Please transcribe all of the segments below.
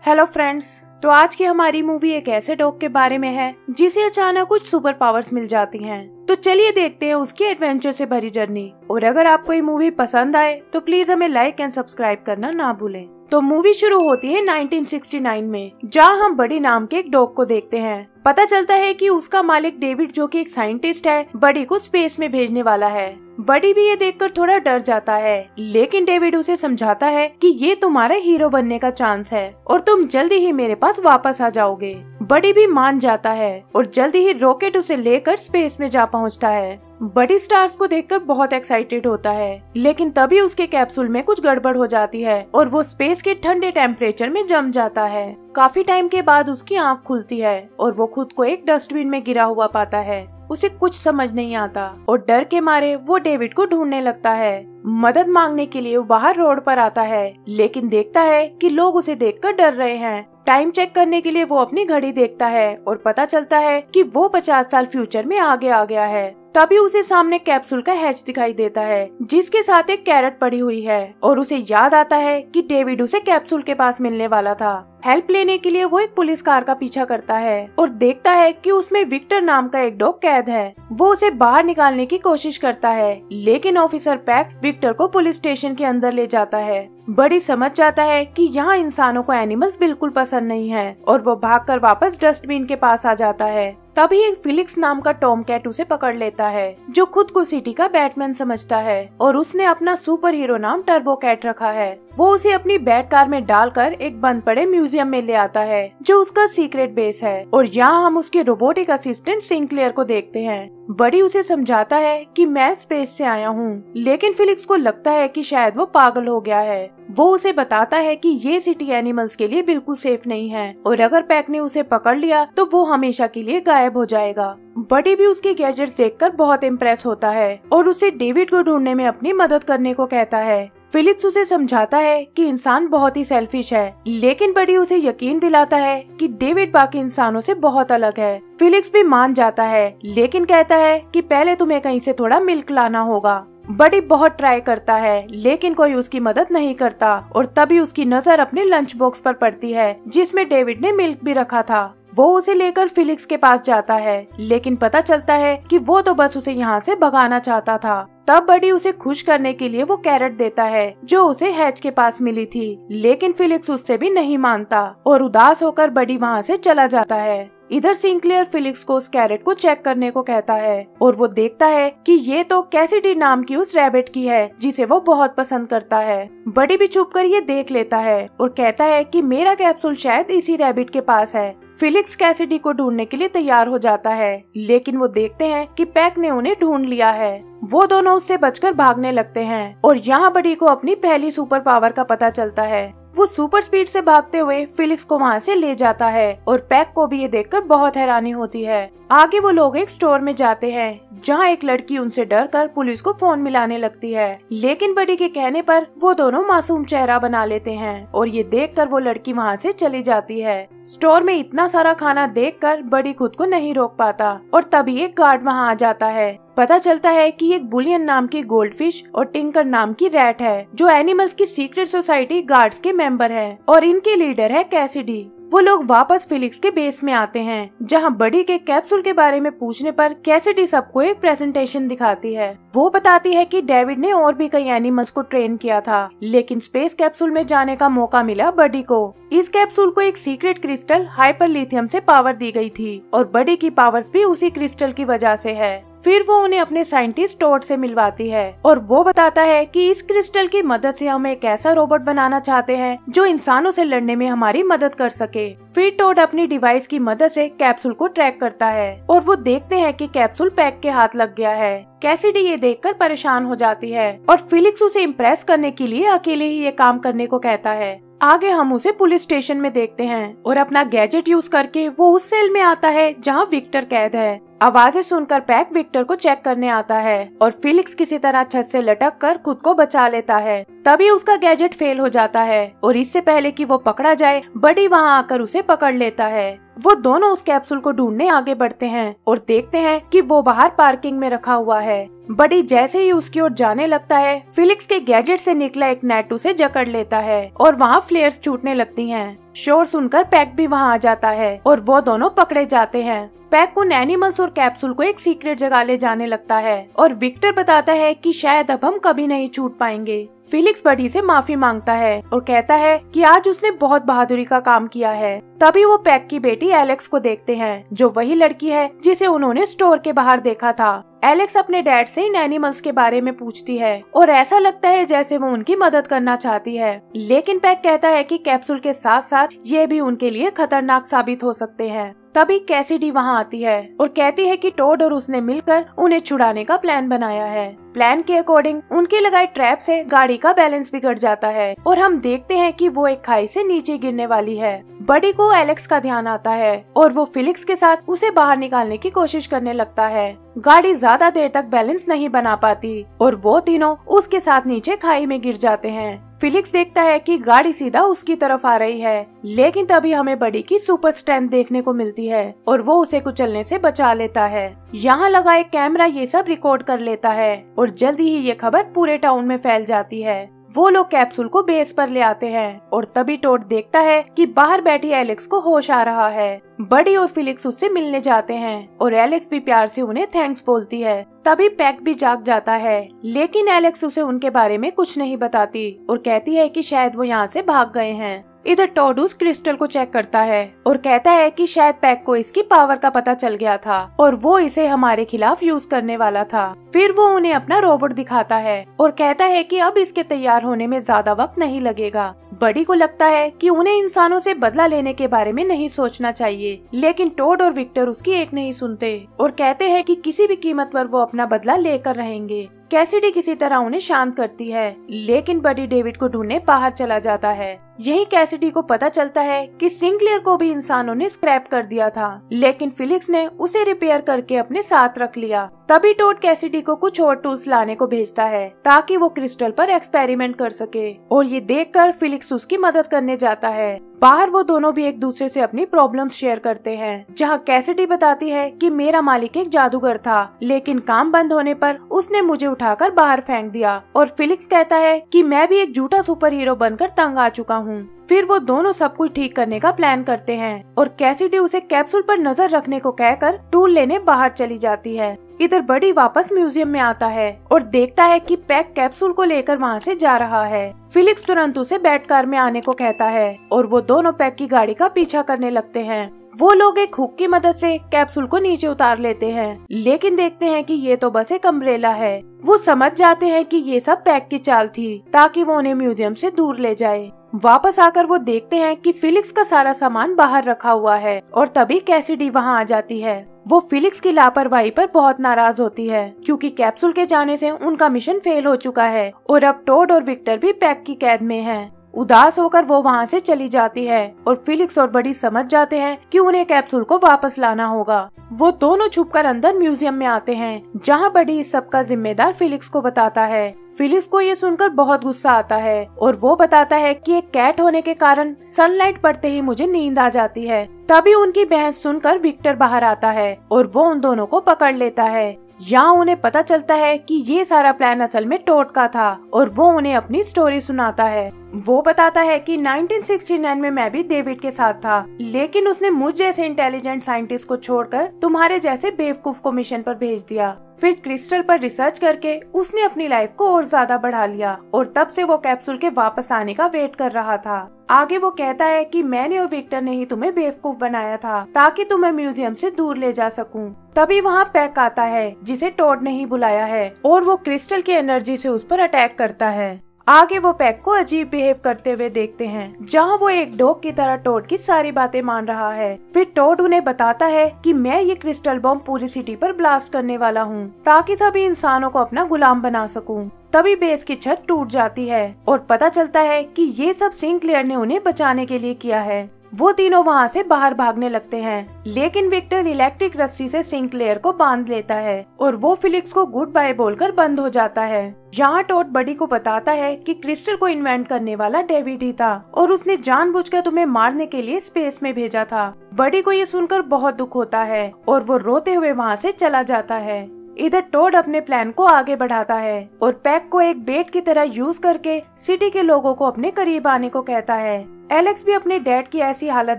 Hello friends, तो आज की हमारी मूवी एक ऐसे डॉग के बारे में है जिसे अचानक कुछ सुपर पावर्स मिल जाती हैं। तो चलिए देखते हैं उसकी एडवेंचर से भरी जर्नी। और अगर आपको ये मूवी पसंद आए तो प्लीज हमें लाइक एंड सब्सक्राइब करना ना भूलें। तो मूवी शुरू होती है 1969 में, जहां हम बडी नाम के एक डॉग को देखते हैं। पता चलता है कि उसका मालिक डेविड, जो कि एक साइंटिस्ट है, बडी को स्पेस में भेजने वाला है। बडी भी ये देखकर थोड़ा डर जाता है, लेकिन डेविड उसे समझाता है कि ये तुम्हारा हीरो बनने का चांस है और तुम जल्दी ही मेरे पास वापस आ जाओगे। बडी भी मान जाता है और जल्दी ही रॉकेट उसे लेकर स्पेस में जा पहुंचता है। बडी स्टार्स को देखकर बहुत एक्साइटेड होता है, लेकिन तभी उसके कैप्सूल में कुछ गड़बड़ हो जाती है और वो स्पेस के ठंडे टेम्परेचर में जम जाता है। काफी टाइम के बाद उसकी आंख खुलती है और वो खुद को एक डस्टबिन में गिरा हुआ पाता है। उसे कुछ समझ नहीं आता और डर के मारे वो डेविड को ढूंढने लगता है। मदद मांगने के लिए वो बाहर रोड पर आता है, लेकिन देखता है कि लोग उसे देखकर डर रहे हैं। टाइम चेक करने के लिए वो अपनी घड़ी देखता है और पता चलता है कि वो 50 साल फ्यूचर में आगे आ गया है। तभी उसे सामने कैप्सूल का हैच दिखाई देता है, जिसके साथ एक कैरेट पड़ी हुई है और उसे याद आता है कि डेविड उसे कैप्सूल के पास मिलने वाला था। हेल्प लेने के लिए वो एक पुलिस कार का पीछा करता है और देखता है कि उसमें विक्टर नाम का एक डॉग कैद है। वो उसे बाहर निकालने की कोशिश करता है, लेकिन ऑफिसर पैक विक्टर को पुलिस स्टेशन के अंदर ले जाता है। बडी समझ जाता है कि यहाँ इंसानों को एनिमल्स बिल्कुल पसंद नहीं है और वो भागकर वापस डस्टबिन के पास आ जाता है। तभी एक फिलिक्स नाम का टॉम कैट उसे पकड़ लेता है, जो खुद को सिटी का बैटमैन समझता है और उसने अपना सुपर हीरो नाम टर्बो कैट रखा है। वो उसे अपनी बैट कार में डालकर एक बंद पड़े म्यूजियम में ले आता है, जो उसका सीक्रेट बेस है। और यहाँ हम उसके रोबोटिक असिस्टेंट सिंक्लेयर को देखते हैं। बडी उसे समझाता है कि मैं स्पेस से आया हूँ, लेकिन फिलिक्स को लगता है कि शायद वो पागल हो गया है। वो उसे बताता है कि ये सिटी एनिमल्स के लिए बिल्कुल सेफ नहीं है और अगर पैक ने उसे पकड़ लिया तो वो हमेशा के लिए गायब हो जाएगा। बडी भी उसके गैजेट्स देखकर बहुत इम्प्रेस होता है और उसे डेविड को ढूंढने में अपनी मदद करने को कहता है। फिलिक्स उसे समझाता है कि इंसान बहुत ही सेल्फिश है, लेकिन बडी उसे यकीन दिलाता है कि डेविड बाकी इंसानों से बहुत अलग है। फिलिक्स भी मान जाता है, लेकिन कहता है कि पहले तुम्हें कहीं से थोड़ा मिल्क लाना होगा। बडी बहुत ट्राई करता है, लेकिन कोई उसकी मदद नहीं करता और तभी उसकी नजर अपने लंच बॉक्स पर पड़ती है, जिसमें डेविड ने मिल्क भी रखा था। वो उसे लेकर फिलिक्स के पास जाता है, लेकिन पता चलता है कि वो तो बस उसे यहाँ से भगाना चाहता था। तब बडी उसे खुश करने के लिए वो कैरेट देता है, जो उसे हैच के पास मिली थी, लेकिन फिलिक्स उससे भी नहीं मानता और उदास होकर बडी वहाँ से चला जाता है। इधर सिंक्लेयर फिलिक्स को उस कैरेट को चेक करने को कहता है और वो देखता है कि ये तो कैसिडी नाम की उस रैबिट की है, जिसे वो बहुत पसंद करता है। बडी भी छुप कर ये देख लेता है और कहता है कि मेरा कैप्सूल शायद इसी रैबिट के पास है। फिलिक्स कैसिडी को ढूंढने के लिए तैयार हो जाता है, लेकिन वो देखते हैं कि पैक ने उन्हें ढूंढ लिया है। वो दोनों उससे बचकर भागने लगते हैं और यहाँ बडी को अपनी पहली सुपर पावर का पता चलता है। वो सुपर स्पीड से भागते हुए फिलिक्स को वहाँ से ले जाता है और पैक को भी ये देखकर बहुत हैरानी होती है। आगे वो लोग एक स्टोर में जाते हैं, जहाँ एक लड़की उनसे डरकर पुलिस को फोन मिलाने लगती है, लेकिन बडी के कहने पर वो दोनों मासूम चेहरा बना लेते हैं और ये देखकर वो लड़की वहाँ से चली जाती है। स्टोर में इतना सारा खाना देखकर बडी खुद को नहीं रोक पाता और तभी एक गार्ड वहाँ आ जाता है। पता चलता है कि एक बुलियन नाम की गोल्डफिश और टिंकर नाम की रैट है, जो एनिमल्स की सीक्रेट सोसाइटी गार्ड्स के मेंबर है और इनके लीडर है कैसिडी। वो लोग वापस फिलिक्स के बेस में आते हैं, जहां बडी के कैप्सूल के बारे में पूछने पर कैसिडी सबको एक प्रेजेंटेशन दिखाती है। वो बताती है कि डेविड ने और भी कई एनिमल्स को ट्रेन किया था, लेकिन स्पेस कैप्सूल में जाने का मौका मिला बडी को। इस कैप्सूल को एक सीक्रेट क्रिस्टल हाइपर लिथियम से पावर दी गई थी और बडी की पावर्स भी उसी क्रिस्टल की वजह से है। फिर वो उन्हें अपने साइंटिस्ट टोड से मिलवाती है और वो बताता है कि इस क्रिस्टल की मदद से हम एक ऐसा रोबोट बनाना चाहते हैं जो इंसानों से लड़ने में हमारी मदद कर सके। फिर टोड अपनी डिवाइस की मदद से कैप्सूल को ट्रैक करता है और वो देखते हैं कि कैप्सूल पैक के हाथ लग गया है। कैसिडी ये देखकर परेशान हो जाती है और फिलिक्स उसे इम्प्रेस करने के लिए अकेले ही ये काम करने को कहता है। आगे हम उसे पुलिस स्टेशन में देखते हैं और अपना गैजेट यूज करके वो उस सेल में आता है जहाँ विक्टर कैद है। आवाजें सुनकर पैक विक्टर को चेक करने आता है और फिलिक्स किसी तरह छत से लटक कर खुद को बचा लेता है। तभी उसका गैजेट फेल हो जाता है और इससे पहले कि वो पकड़ा जाए, बडी वहाँ आकर उसे पकड़ लेता है। वो दोनों उस कैप्सूल को ढूंढने आगे बढ़ते हैं और देखते हैं कि वो बाहर पार्किंग में रखा हुआ है। बडी जैसे ही उसकी ओर जाने लगता है, फिलिक्स के गैजेट से निकला एक नेट उसे जकड़ लेता है और वहाँ फ्लेयर्स छूटने लगती हैं। शोर सुनकर पैक भी वहाँ आ जाता है और वो दोनों पकड़े जाते हैं। पैक उन एनिमल्स और कैप्सूल को एक सीक्रेट जगह ले जाने लगता है और विक्टर बताता है कि शायद अब हम कभी नहीं छूट पाएंगे। फिलिक्स बडी से माफी मांगता है और कहता है कि आज उसने बहुत बहादुरी का काम किया है। तभी वो पैक की बेटी एलेक्स को देखते हैं, जो वही लड़की है जिसे उन्होंने स्टोर के बाहर देखा था। एलेक्स अपने डैड से इन एनिमल्स के बारे में पूछती है और ऐसा लगता है जैसे वो उनकी मदद करना चाहती है, लेकिन पैक कहता है कि कैप्सूल के साथ साथ ये भी उनके लिए खतरनाक साबित हो सकते हैं। तभी कैसिडी वहाँ आती है और कहती है कि टोड और उसने मिलकर उन्हें छुड़ाने का प्लान बनाया है। प्लान के अकॉर्डिंग उनके लगाए ट्रैप से गाड़ी का बैलेंस बिगड़ जाता है और हम देखते हैं कि वो एक खाई से नीचे गिरने वाली है। बडी को एलेक्स का ध्यान आता है और वो फिलिक्स के साथ उसे बाहर निकालने की कोशिश करने लगता है। गाड़ी ज्यादा देर तक बैलेंस नहीं बना पाती और वो तीनों उसके साथ नीचे खाई में गिर जाते हैं। फिलिक्स देखता है कि गाड़ी सीधा उसकी तरफ आ रही है, लेकिन तभी हमें बडी की सुपर स्ट्रेंथ देखने को मिलती है और वो उसे कुचलने से बचा लेता है। यहाँ लगा एक कैमरा ये सब रिकॉर्ड कर लेता है और जल्दी ही ये खबर पूरे टाउन में फैल जाती है। वो लोग कैप्सूल को बेस पर ले आते हैं और तभी टोड देखता है कि बाहर बैठी एलेक्स को होश आ रहा है। बडी और फिलिक्स उससे मिलने जाते हैं और एलेक्स भी प्यार से उन्हें थैंक्स बोलती है। तभी पैक भी जाग जाता है, लेकिन एलेक्स उसे उनके बारे में कुछ नहीं बताती और कहती है कि शायद वो यहाँ से भाग गए हैं। इधर टॉड उस क्रिस्टल को चेक करता है और कहता है कि शायद पैक को इसकी पावर का पता चल गया था और वो इसे हमारे खिलाफ यूज करने वाला था। फिर वो उन्हें अपना रोबोट दिखाता है और कहता है कि अब इसके तैयार होने में ज्यादा वक्त नहीं लगेगा। बडी को लगता है कि उन्हें इंसानों से बदला लेने के बारे में नहीं सोचना चाहिए, लेकिन टोड और विक्टर उसकी एक नहीं सुनते और कहते हैं कि किसी भी कीमत पर वो अपना बदला लेकर रहेंगे। कैसिडी किसी तरह उन्हें शांत करती है, लेकिन बडी डेविड को ढूंढने बाहर चला जाता है। यही कैसिडी को पता चलता है कि सिंक्लेयर को भी इंसानों ने स्क्रैप कर दिया था, लेकिन फिलिक्स ने उसे रिपेयर करके अपने साथ रख लिया। तभी टोड कैसिडी को कुछ और टूल्स लाने को भेजता है ताकि वो क्रिस्टल पर एक्सपेरिमेंट कर सके और ये देखकर फिलिक्स उसकी मदद करने जाता है। बाहर वो दोनों भी एक दूसरे से अपनी प्रॉब्लम्स शेयर करते हैं, जहाँ कैसिडी बताती है कि मेरा मालिक एक जादूगर था, लेकिन काम बंद होने पर उसने मुझे उठाकर बाहर फेंक दिया। और फिलिक्स कहता है कि मैं भी एक झूठा सुपर हीरो बनकर तंग आ चुका हूँ। फिर वो दोनों सब कुछ ठीक करने का प्लान करते हैं और कैसिडी उसे कैप्सूल पर नजर रखने को कहकर टूल लेने बाहर चली जाती है। इधर बडी वापस म्यूजियम में आता है और देखता है कि पैक कैप्सूल को लेकर वहाँ से जा रहा है। फिलिक्स तुरंत उसे बैट कार में आने को कहता है और वो दोनों पैक की गाड़ी का पीछा करने लगते हैं। वो लोग एक हुक की मदद से कैप्सूल को नीचे उतार लेते हैं, लेकिन देखते हैं कि ये तो बस एक अम्ब्रेला है। वो समझ जाते हैं कि ये सब पैक की चाल थी ताकि वो उन्हें म्यूजियम से दूर ले जाए। वापस आकर वो देखते हैं कि फिलिक्स का सारा सामान बाहर रखा हुआ है और तभी कैसिडी वहाँ आ जाती है। वो फिलिक्स की लापरवाही पर बहुत नाराज होती है क्योंकि कैप्सूल के जाने से उनका मिशन फेल हो चुका है और अब टोड और विक्टर भी पैक की कैद में हैं। उदास होकर वो वहाँ से चली जाती है और फिलिक्स और बडी समझ जाते हैं कि उन्हें कैप्सूल को वापस लाना होगा। वो दोनों छुपकर अंदर म्यूजियम में आते हैं, जहाँ बडी इस सब का जिम्मेदार फिलिक्स को बताता है। फिलिक्स को ये सुनकर बहुत गुस्सा आता है और वो बताता है कि एक कैट होने के कारण सनलाइट पड़ते ही मुझे नींद आ जाती है। तभी उनकी बहस सुनकर विक्टर बाहर आता है और वो उन दोनों को पकड़ लेता है। यहाँ उन्हें पता चलता है कि ये सारा प्लान असल में टोड का था और वो उन्हें अपनी स्टोरी सुनाता है। वो बताता है कि 1969 में मैं भी डेविड के साथ था, लेकिन उसने मुझ जैसे इंटेलिजेंट साइंटिस्ट को छोड़कर तुम्हारे जैसे बेवकूफ को मिशन पर भेज दिया। फिर क्रिस्टल पर रिसर्च करके उसने अपनी लाइफ को और ज्यादा बढ़ा लिया और तब से वो कैप्सूल के वापस आने का वेट कर रहा था। आगे वो कहता है कि मैंने और विक्टर ने ही तुम्हें बेवकूफ बनाया था ताकि तुम्हें म्यूजियम से दूर ले जा सकूं। तभी वहाँ पैक आता है जिसे टोड ने ही बुलाया है और वो क्रिस्टल की एनर्जी से उस पर अटैक करता है। आगे वो पैक को अजीब बिहेव करते हुए देखते हैं, जहाँ वो एक डॉग की तरह टोड की सारी बातें मान रहा है। फिर टोड उन्हें बताता है कि मैं ये क्रिस्टल बॉम्ब पूरी सिटी पर ब्लास्ट करने वाला हूँ ताकि सभी इंसानों को अपना गुलाम बना सकूं। तभी बेस की छत टूट जाती है और पता चलता है कि ये सब सिंक्लेयर ने उन्हें बचाने के लिए किया है। वो तीनों वहाँ से बाहर भागने लगते हैं, लेकिन विक्टर इलेक्ट्रिक रस्सी से सिंक्लेयर को बांध लेता है और वो फिलिक्स को गुड बाय बोलकर बंद हो जाता है। यहाँ टोड बडी को बताता है कि क्रिस्टल को इन्वेंट करने वाला डेविड ही था और उसने जानबूझकर तुम्हें मारने के लिए स्पेस में भेजा था। बडी को ये सुनकर बहुत दुख होता है और वो रोते हुए वहाँ से चला जाता है। इधर टोड अपने प्लान को आगे बढ़ाता है और पैक को एक बेट की तरह यूज करके सिटी के लोगों को अपने करीब आने को कहता है। एलेक्स भी अपने डैड की ऐसी हालत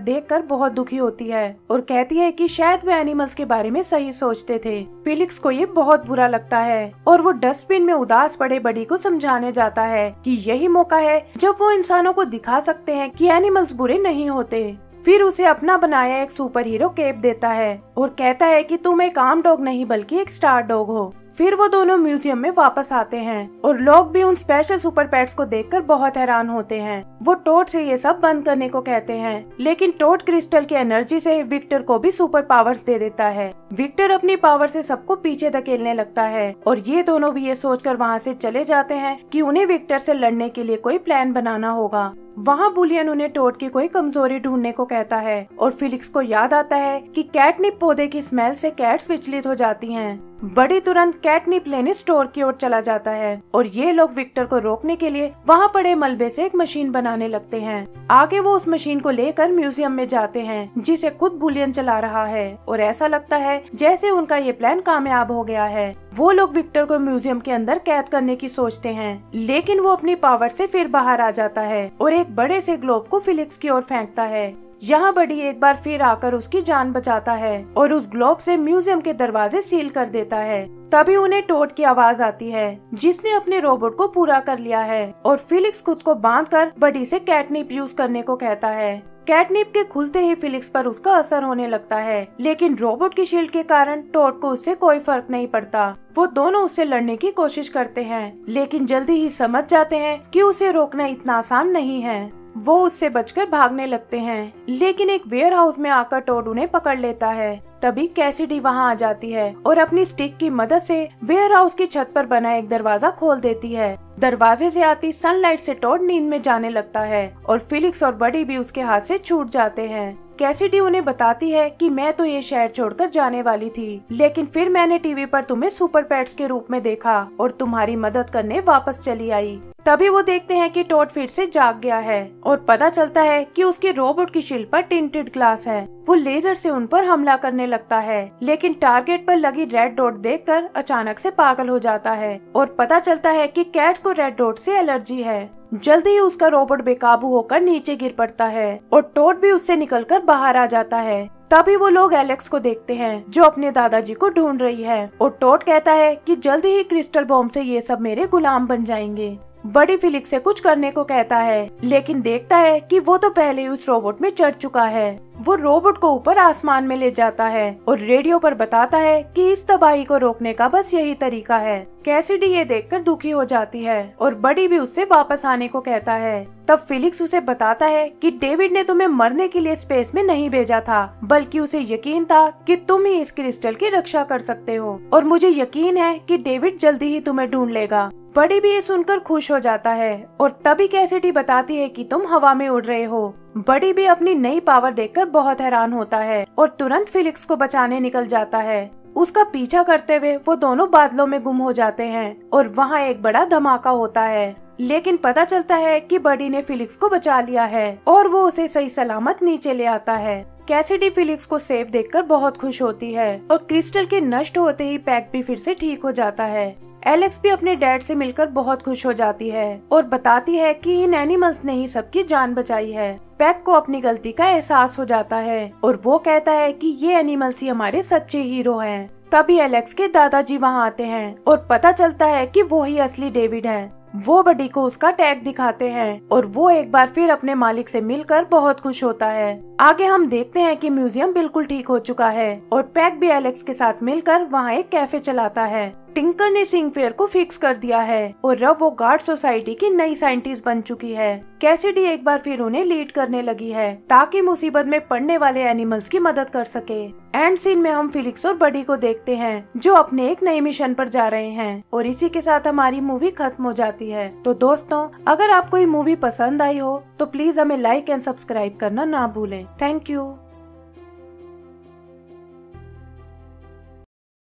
देखकर बहुत दुखी होती है और कहती है कि शायद वे एनिमल्स के बारे में सही सोचते थे। फिलिक्स को ये बहुत बुरा लगता है और वो डस्टबिन में उदास पड़े बडी को समझाने जाता है कि यही मौका है जब वो इंसानों को दिखा सकते हैं कि एनिमल्स बुरे नहीं होते। फिर उसे अपना बनाया एक सुपर हीरो केप देता है और कहता है कि तुम एक आम डॉग नहीं बल्कि एक स्टार डॉग हो। फिर वो दोनों म्यूजियम में वापस आते हैं और लोग भी उन स्पेशल सुपर पेट्स को देखकर बहुत हैरान होते हैं। वो टोड से ये सब बंद करने को कहते हैं, लेकिन टोड क्रिस्टल की एनर्जी से विक्टर को भी सुपर पावर्स दे देता है। विक्टर अपनी पावर से सबको पीछे धकेलने लगता है और ये दोनों भी ये सोचकर वहाँ से चले जाते हैं कि उन्हें विक्टर से लड़ने के लिए कोई प्लान बनाना होगा। वहाँ बुलियन उन्हें टोड की कोई कमजोरी ढूंढने को कहता है और फिलिक्स को याद आता है कि कैटनिप पौधे की स्मेल से कैट्स विचलित हो जाती हैं। बडी तुरंत कैटनिप लेने स्टोर की ओर चला जाता है और ये लोग विक्टर को रोकने के लिए वहाँ पड़े मलबे से एक मशीन बनाने लगते हैं। आगे वो उस मशीन को लेकर म्यूजियम में जाते हैं जिसे खुद बुलियन चला रहा है और ऐसा लगता है जैसे उनका ये प्लान कामयाब हो गया है। वो लोग विक्टर को म्यूजियम के अंदर कैद करने की सोचते हैं, लेकिन वो अपनी पावर से फिर बाहर आ जाता है और एक बड़े से ग्लोब को फिलिक्स की ओर फेंकता है। यहाँ बडी एक बार फिर आकर उसकी जान बचाता है और उस ग्लोब से म्यूजियम के दरवाजे सील कर देता है। तभी उन्हें टोड की आवाज आती है जिसने अपने रोबोट को पूरा कर लिया है और फिलिक्स खुद को बांधकर बडी से कैटनिप यूज करने को कहता है। कैटनिप के खुलते ही फिलिक्स पर उसका असर होने लगता है, लेकिन रोबोट की शील्ड के कारण टोड को उससे कोई फर्क नहीं पड़ता। वो दोनों उससे लड़ने की कोशिश करते हैं, लेकिन जल्दी ही समझ जाते हैं कि उसे रोकना इतना आसान नहीं है। वो उससे बचकर भागने लगते हैं, लेकिन एक वेयर हाउस में आकर टोड उन्हें पकड़ लेता है। तभी कैसिडी वहां आ जाती है और अपनी स्टिक की मदद से वेयर हाउस की छत पर बना एक दरवाजा खोल देती है। दरवाजे से आती सनलाइट से टोड नींद में जाने लगता है और फिलिक्स और बडी भी उसके हाथ से छूट जाते हैं। कैसिडी उन्हें बताती है कि मैं तो ये शहर छोड़कर जाने वाली थी, लेकिन फिर मैंने टीवी पर तुम्हें सुपर पेट्स के रूप में देखा और तुम्हारी मदद करने वापस चली आई। तभी वो देखते हैं कि टोड फिर से जाग गया है और पता चलता है कि उसके रोबोट की शील्ड पर टिंटेड ग्लास है। वो लेजर से उन पर हमला करने लगता है, लेकिन टारगेट पर लगी रेड डॉट देखकर अचानक से पागल हो जाता है और पता चलता है कि कैट्स को रेड डॉट से एलर्जी है। जल्दी ही उसका रोबोट बेकाबू होकर नीचे गिर पड़ता है और टोड भी उससे निकलकर बाहर आ जाता है। तभी वो लोग एलेक्स को देखते हैं जो अपने दादाजी को ढूंढ रही है और टोड कहता है कि जल्दी ही क्रिस्टल बॉम्ब से ये सब मेरे गुलाम बन जाएंगे। बडी फिलिक्स से कुछ करने को कहता है, लेकिन देखता है कि वो तो पहले ही उस रोबोट में चढ़ चुका है। वो रोबोट को ऊपर आसमान में ले जाता है और रेडियो पर बताता है कि इस तबाही को रोकने का बस यही तरीका है। कैसिडी ये देखकर दुखी हो जाती है और बडी भी उससे वापस आने को कहता है। तब फिलिक्स उसे बताता है कि डेविड ने तुम्हें मरने के लिए स्पेस में नहीं भेजा था, बल्कि उसे यकीन था कि तुम ही इस क्रिस्टल की रक्षा कर सकते हो और मुझे यकीन है कि डेविड जल्दी ही तुम्हें ढूंढ लेगा। बडी भी ये सुनकर खुश हो जाता है और तभी कैसिडी बताती है कि तुम हवा में उड़ रहे हो। बडी भी अपनी नई पावर देखकर बहुत हैरान होता है और तुरंत फिलिक्स को बचाने निकल जाता है। उसका पीछा करते हुए वो दोनों बादलों में गुम हो जाते हैं और वहाँ एक बड़ा धमाका होता है, लेकिन पता चलता है कि बडी ने फिलिक्स को बचा लिया है और वो उसे सही सलामत नीचे ले आता है। कैसिडी फिलिक्स को सेफ देखकर बहुत खुश होती है और क्रिस्टल के नष्ट होते ही पैक भी फिर से ठीक हो जाता है। एलेक्स भी अपने डैड से मिलकर बहुत खुश हो जाती है और बताती है कि इन एनिमल्स ने ही सबकी जान बचाई है। पैक को अपनी गलती का एहसास हो जाता है और वो कहता है कि ये एनिमल्स ही हमारे सच्चे हीरो हैं। तभी एलेक्स के दादाजी वहाँ आते हैं और पता चलता है कि वो ही असली डेविड है। वो बडी को उसका टैग दिखाते हैं और वो एक बार फिर अपने मालिक से मिलकर बहुत खुश होता है। आगे हम देखते हैं कि म्यूजियम बिल्कुल ठीक हो चुका है और पैक भी एलेक्स के साथ मिलकर वहाँ एक कैफे चलाता है। टिंकर ने सिंग फेयर को फिक्स कर दिया है और अब वो गार्ड सोसाइटी की नई साइंटिस्ट बन चुकी है। कैसिडी एक बार फिर उन्हें लीड करने लगी है ताकि मुसीबत में पड़ने वाले एनिमल्स की मदद कर सके। एंड सीन में हम फिलिक्स और बडी को देखते हैं जो अपने एक नए मिशन पर जा रहे हैं और इसी के साथ हमारी मूवी खत्म हो जाती है। तो दोस्तों, अगर आपको ये मूवी पसंद आई हो तो प्लीज हमें लाइक एंड सब्सक्राइब करना ना भूलें। Thank you.